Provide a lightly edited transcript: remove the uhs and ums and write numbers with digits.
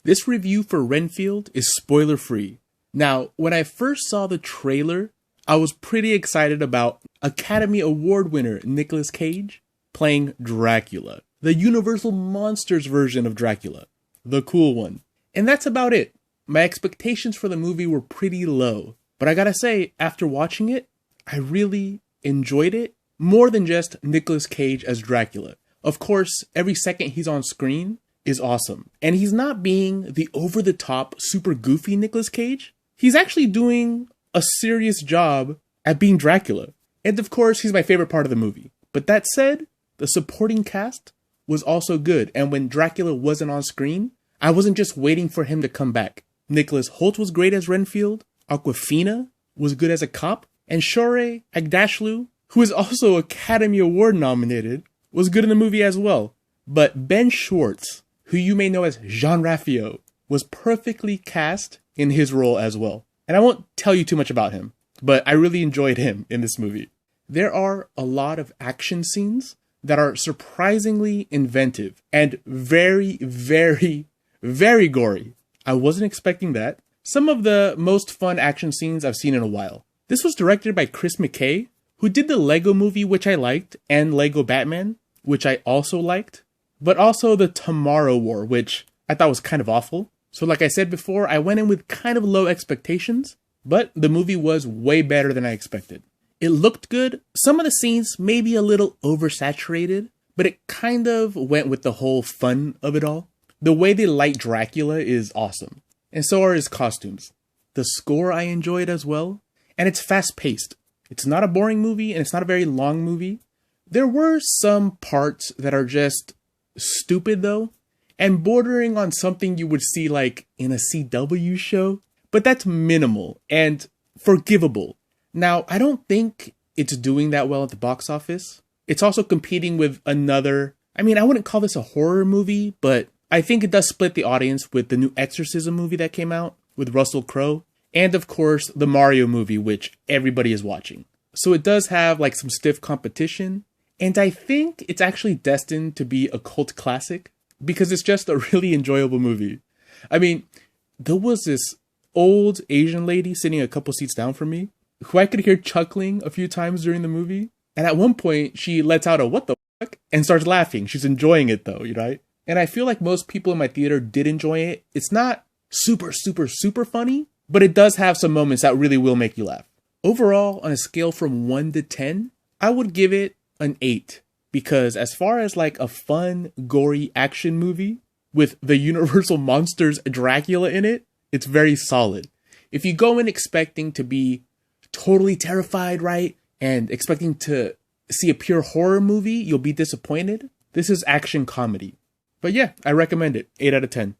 This review for Renfield is spoiler free. Now, when I first saw the trailer, I was pretty excited about Academy Award winner Nicolas Cage playing Dracula, the Universal Monsters version of Dracula, the cool one. And that's about it. My expectations for the movie were pretty low, but I gotta say, after watching it, I really enjoyed it more than just Nicolas Cage as Dracula. Of course, every second he's on screen is awesome. And he's not being the over-the-top, super goofy Nicolas Cage. He's actually doing a serious job at being Dracula. And of course, he's my favorite part of the movie. But that said, the supporting cast was also good. And when Dracula wasn't on screen, I wasn't just waiting for him to come back. Nicholas Hoult was great as Renfield. Awkwafina was good as a cop. And Shohreh Aghdashloo, who is also Academy Award nominated, was good in the movie as well. But Ben Schwartz, who you may know as Jean-Ralphio, was perfectly cast in his role as well. And I won't tell you too much about him, but I really enjoyed him in this movie. There are a lot of action scenes that are surprisingly inventive and very, very, very gory. I wasn't expecting that. Some of the most fun action scenes I've seen in a while. This was directed by Chris McKay, who did the Lego Movie, which I liked, and Lego Batman, which I also liked, but also the Tomorrow War, which I thought was kind of awful. So like I said before, I went in with kind of low expectations, but the movie was way better than I expected. It looked good. Some of the scenes may be a little oversaturated, but it kind of went with the whole fun of it all. The way they light Dracula is awesome, and so are his costumes. The score I enjoyed as well, and it's fast-paced. It's not a boring movie, and it's not a very long movie. There were some parts that are just stupid though, and bordering on something you would see like in a CW show, but that's minimal and forgivable. Now, I don't think it's doing that well at the box office. It's also competing with another, I wouldn't call this a horror movie, but I think it does split the audience with the new Exorcism movie that came out with Russell Crowe, and of course the Mario movie, which everybody is watching. So it does have like some stiff competition. And I think it's actually destined to be a cult classic because it's just a really enjoyable movie. There was this old Asian lady sitting a couple seats down from me who I could hear chuckling a few times during the movie. And at one point, she lets out a "what the fuck?" and starts laughing. She's enjoying it though, right? And I feel like most people in my theater did enjoy it. It's not super, super, super funny, but it does have some moments that really will make you laugh. Overall, on a scale from 1 to 10, I would give it an 8, because as far as like a fun, gory action movie with the Universal Monsters Dracula in it, it's very solid. If you go in expecting to be totally terrified, right, and expecting to see a pure horror movie, you'll be disappointed. This is action comedy. But yeah, I recommend it. 8 out of 10.